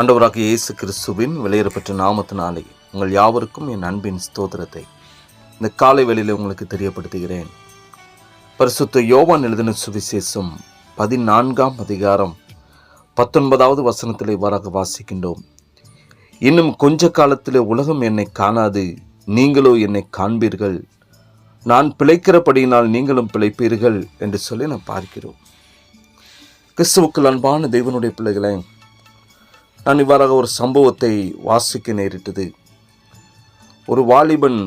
ஆண்டவராகிய இயேசு கிறிஸ்துவின் வெளியேறப்பட்ட நாமத்தினாலே உங்கள் யாவருக்கும் என் அன்பின் ஸ்தோத்திரத்தை இந்த காலை வேளையிலே உங்களுக்கு தெரியப்படுத்துகிறேன். பரிசுத்த யோவான் எழுதின சுவிசேஷம் 14ஆம் அதிகாரம் 19வது வசனத்திலே இவ்வாறாக வாசிக்கின்றோம். இன்னும் கொஞ்ச காலத்திலே உலகம் என்னை காணாது, நீங்களோ என்னை காண்பீர்கள். நான் பிழைக்கிறபடியினால் நீங்களும் பிழைப்பீர்கள் என்று சொல்லி நாம் பார்க்கிறோம். கிறிஸ்துவுக்குள் அன்பான தேவனுடைய பிள்ளைகளை, நான் இவ்வாறாக ஒரு சம்பவத்தை வாசிக்க நேரிட்டது. ஒரு வாலிபன்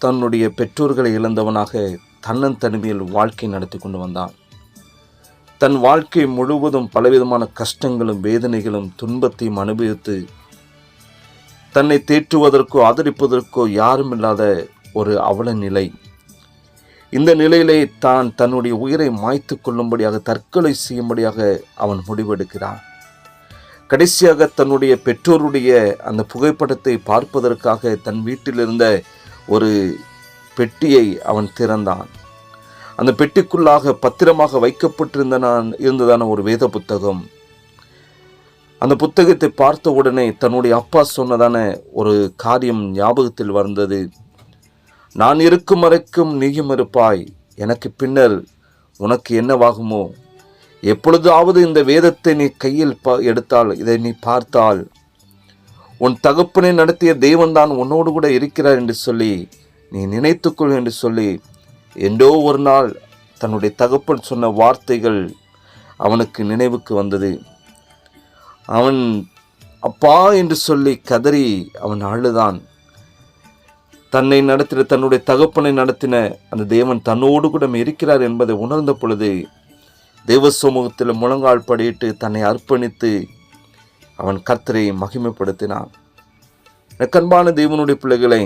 தன்னுடைய பெற்றோர்களை இழந்தவனாக தன்னந்தனிமையில் வாழ்க்கை நடத்தி கொண்டு வந்தான். தன் வாழ்க்கை முழுவதும் பலவிதமான கஷ்டங்களும் வேதனைகளும் துன்பத்தையும் அனுபவித்து தன்னை தேற்றுவதற்கோ ஆதரிப்பதற்கோ யாரும் இல்லாத ஒரு அவல நிலை. இந்த நிலையிலே தான் தன்னுடைய உயிரை மாய்த்து கொள்ளும்படியாக தற்கொலை செய்யும்படியாக அவன் முடிவெடுக்கிறான். கடைசியாக தன்னுடைய பெற்றோருடைய அந்த புகைப்படத்தை பார்ப்பதற்காக தன் வீட்டில் இருந்த ஒரு பெட்டியை அவன் திறந்தான். அந்த பெட்டிக்குள்ளாக பத்திரமாக இருந்ததான ஒரு வேத புத்தகம். அந்த புத்தகத்தை பார்த்த உடனே தன்னுடைய அப்பா சொன்னதான ஒரு காரியம் ஞாபகத்தில் வந்தது. நான் இருக்கும் வரைக்கும் நீயும் இருப்பாய், எனக்கு பின்னர் உனக்கு என்னவாகுமோ? எப்பொழுதாவது இந்த வேதத்தை நீ கையில் எடுத்தால், இதை நீ பார்த்தால், உன் தகப்பனை நடத்திய தெய்வன்தான் உன்னோடு கூட இருக்கிறார் என்று சொல்லி நீ நினைத்துக்கொள் என்று சொல்லி என்றோ ஒரு நாள் தன்னுடைய தகப்பன் சொன்ன வார்த்தைகள் அவனுக்கு நினைவுக்கு வந்தது. அவன் அப்பா என்று சொல்லி கதறி அவன் அழுதான். தன்னை நடத்தின தன்னுடைய தகப்பனை நடத்தின அந்த தேவன் தன்னோடு கூட இருக்கிறார் என்பதை உணர்ந்த பொழுது தேவ சமூகத்தில் முழங்கால் படியிட்டு தன்னை அர்ப்பணித்து அவன் கர்த்தரை மகிமைப்படுத்தினான். கண்பான தேவனுடைய பிள்ளைகளை,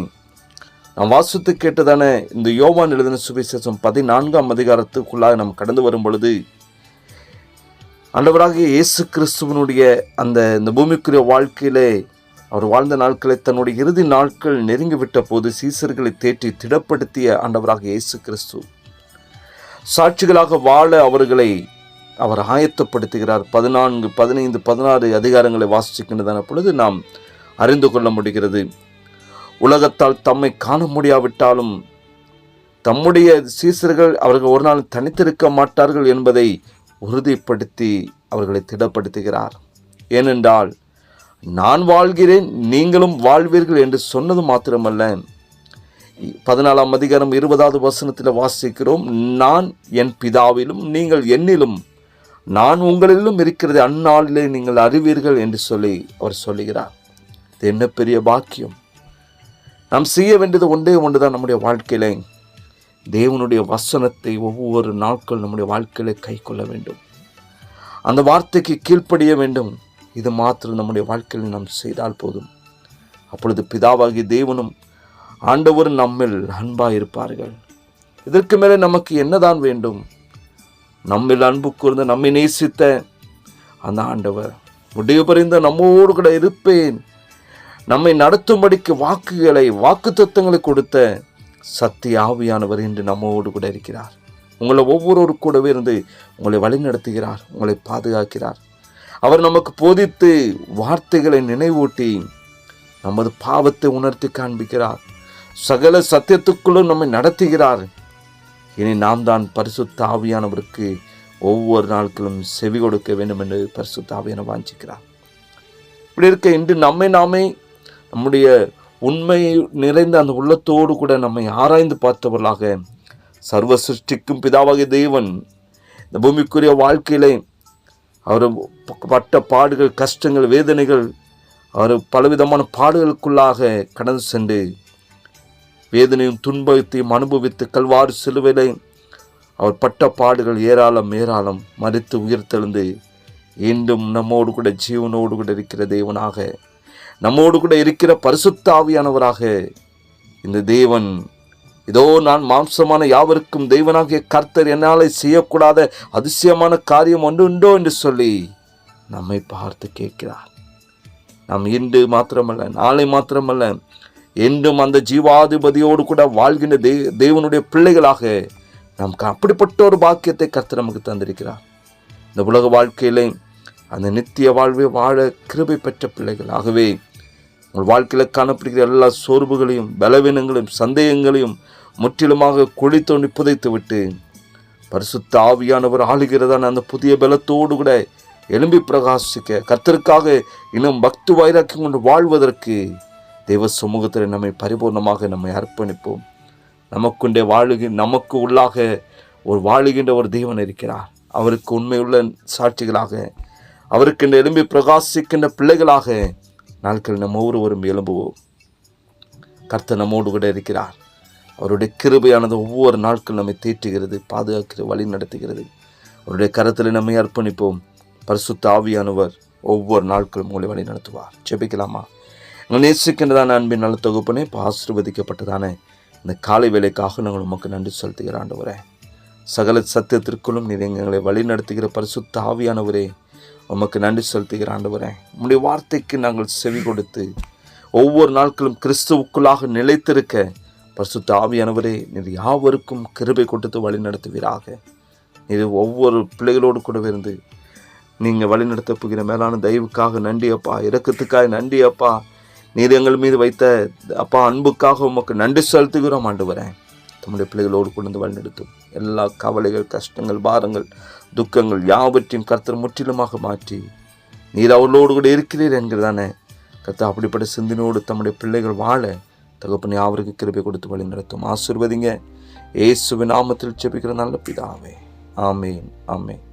நாம் வாசித்து கேட்டதான இந்த யோவான் எழுதின சுவிசேஷம் 14ஆம் அதிகாரத்துக்குள்ளாக நாம் கடந்து வரும் பொழுது ஆண்டவராகிய இயேசு கிறிஸ்துவனுடைய இந்த பூமிக்குரிய வாழ்க்கையிலே அவர் வாழ்ந்த நாட்களை தன்னுடைய இறுதி நாட்கள் நெருங்கிவிட்ட போது சீசர்களை தேற்றி திடப்படுத்திய ஆண்டவராகிய இயேசு கிறிஸ்து சாட்சிகளாக வாழ அவர்களை அவர் ஆயத்தப்படுத்துகிறார். 14, 15, 16 அதிகாரங்களை வாசிக்கின்றதான பொழுது நாம் அறிந்து கொள்ள முடிகிறது. உலகத்தால் தம்மை காண முடியாவிட்டாலும் தம்முடைய சீசர்கள் அவர்கள் ஒரு நாள் தனித்திருக்க மாட்டார்கள் என்பதை உறுதிப்படுத்தி அவர்களை திடப்படுத்துகிறார். ஏனென்றால் நான் வாழ்கிறேன், நீங்களும் வாழ்வீர்கள் என்று சொன்னது மாத்திரமல்ல, 14ஆம் அதிகாரம் 20வது வசனத்தில் வாசிக்கிறோம், நான் என் பிதாவிலும் நீங்கள் என்னிலும் நான் உங்களிலும் இருக்கிறது, அந்நாளிலே நீங்கள் அறிவீர்கள் என்று சொல்லி அவர் சொல்லுகிறார். இது என்ன பெரிய பாக்கியம்! நாம் செய்ய வேண்டியது ஒன்றே ஒன்றுதான். நம்முடைய வாழ்க்கையில தேவனுடைய வசனத்தை ஒவ்வொரு நாட்கள் நம்முடைய வாழ்க்கையில கை கொள்ள வேண்டும். அந்த வார்த்தைக்கு கீழ்ப்படிய வேண்டும். இது மாத்திரம் நம்முடைய வாழ்க்கையில் நாம் செய்தால் போதும். அப்பொழுது பிதாவாகிய தேவனும் ஆண்டவர் நம்மில் அன்பாக இருப்பார்கள். இதற்கு மேலே நமக்கு என்னதான் வேண்டும்? நம்மில் அன்பு கூர்ந்து நம்மை நேசித்த அந்த ஆண்டவர் முடிவு பறிந்த நம்மோடு கூட இருப்பேன், நம்மை நடத்தும்படிக்கு வாக்கு தத்தங்களை கொடுத்த சத்திய ஆவியானவர் இன்று நம்மோடு கூட இருக்கிறார். உங்களை ஒவ்வொரு கூடவே இருந்து உங்களை வழி நடத்துகிறார், உங்களை பாதுகாக்கிறார். அவர் நமக்கு போதித்து வார்த்தைகளை நினைவூட்டி நமது பாவத்தை உணர்த்தி காண்பிக்கிறார். சகல சத்தியத்துக்குள்ளும் நம்மை நடத்துகிறார். இனி நாம் தான் பரிசுத்த ஆவியானவருக்கு ஒவ்வொரு நாட்களும் செவி கொடுக்க வேண்டும் என்று பரிசுத்த ஆவியானவர் வாஞ்சிக்கிறார். இப்படி இருக்க இன்று நாமே நம்முடைய உண்மை நிறைந்த அந்த உள்ளத்தோடு கூட நம்மை ஆராய்ந்து பார்த்தவர்களாக சர்வ சிருஷ்டிக்கும் பிதாவாகிய தேவன் இந்த பூமிக்குரிய வாழ்க்கையிலே அவர் பட்ட பாடுகள், கஷ்டங்கள், வேதனைகள், அவர் பலவிதமான பாடுகளுக்குள்ளாக கடந்து சென்று வேதனையும் துன்பத்தையும் அனுபவித்து கல்வாரி சிலுவையிலே அவர் பட்ட பாடுகள் ஏராளம் மரித்து உயிர்த்தெழுந்து மீண்டும் நம்மோடு கூட ஜீவனோடு கூட இருக்கிற தேவனாக, நம்மோடு கூட இருக்கிற பரிசுத்த ஆவியானவராக இந்த தேவன், இதோ நான் மாம்சமான யாவருக்கும் தேவனாகிய கர்த்தர் என்னால் செய்யக்கூடாத அதிசயமான காரியம் ஒன்று உண்டோ என்று சொல்லி நம்மை பார்த்து கேட்கிறார். நாம் இன்று மாத்திரமல்ல, நாளை மாத்திரமல்ல, என்றும் அந்த ஜீவாதிபதியோடு கூட வாழ்கின்ற தேவனுடைய பிள்ளைகளாக நாம் அப்படிப்பட்ட ஒரு பாக்கியத்தை கர்த்தர் நமக்கு தந்திருக்கிறார். இந்த உலக வாழ்க்கையிலே அந்த நித்திய வாழ்வை வாழ கிருபை பெற்ற பிள்ளைகள். ஆகவே உங்கள் வாழ்க்கையில் காணப்படுகிற எல்லா சோர்வுகளையும் பலவீனங்களையும் சந்தேகங்களையும் முற்றிலுமாக குழி தோண்டி புதைத்து விட்டு பரிசுத்த ஆவியானவர் ஆளுகிறதான அந்த புதிய பலத்தோடு கூட எழும்பி பிரகாசிக்க கர்த்தருக்காக இன்னும் பக்தி வைராக்கியம் கொண்டு வாழ்வதற்கு தெய்வ சமூகத்தில் நம்மை பரிபூர்ணமாக நம்மை அர்ப்பணிப்போம். நமக்கு உள்ளாக ஒரு வாழுகின்ற ஒரு தேவன் இருக்கிறார். அவருக்கு உண்மையுள்ள சாட்சிகளாக, அவருக்கு எழும்பி பிரகாசிக்கின்ற பிள்ளைகளாக நாட்கள் நம்ம ஒவ்வொருவரும் எழும்புவோம். கர்த்தர் நம்மோடு கூட இருக்கிறார். அவருடைய கிருபையானது ஒவ்வொரு நாட்கள் நம்மை தேற்றுகிறது, பாதுகாக்கிறது, வழி நடத்துகிறது. அவருடைய கரத்தில் நம்மை அர்ப்பணிப்போம். பரிசுத்த ஆவியானவர் ஒவ்வொரு நாட்களும் உங்களை வழி நடத்துவார். ஜெபிக்கலாமா? உங்கள் நேசிக்கின்றதான அன்பின் நல்ல தொகுப்பினை ஆசீர்வதிக்கப்பட்டதான இந்த காலை வேலைக்காக நாங்கள் உமக்கு நன்றி செலுத்துகிற ஆண்டவரே. சகல சத்தியத்திற்குள்ளும் நீர் எங்களை வழி நடத்துகிற பரிசுத்த ஆவியானவரே, உமக்கு நன்றி செலுத்துகிற ஆண்டவரே. உம்முடைய வார்த்தைக்கு நாங்கள் செவி கொடுத்து ஒவ்வொரு நாட்களும் கிறிஸ்துவுக்குள்ளாக நிலைத்திருக்க பரிசுத்த ஆவியானவரே, நீர் யாவருக்கும் கிருபை கொடுத்து வழி நடத்துவீராக. நீர் ஒவ்வொரு பிள்ளைகளோடு கூடவே இருந்து நீங்கள் வழி நடத்த போகிற மேலான தயவுக்காக நன்றி அப்பா, இரக்கத்துக்காக நன்றி அப்பா. நீர் எங்கள் மீது வைத்த அப்பா அன்புக்காக உமக்கு நன்றி செலுத்துகிறோம் ஆண்டவரே. தம்முடைய பிள்ளைகளோடு கொண்டு வழி நடத்தும். எல்லா கவலைகள், கஷ்டங்கள், பாரங்கள், துக்கங்கள் யாவற்றையும் கர்த்தர் முற்றிலுமாக மாற்றி நீர் அவர்களோடு கூட இருக்கிறீர் என்கிறதானே கர்த்தர் அப்படிப்பட்ட சிந்தனையோடு தம்முடைய பிள்ளைகள் வாழ தகப்பனை அவருக்கு கிருபை கொடுத்து வழி நடத்தும். ஆசீர்வதிங்க. இயேசுவின் நாமத்தில் ஜெபிக்கிற நல்ல பிதாவே. ஆமேன், ஆமேன்.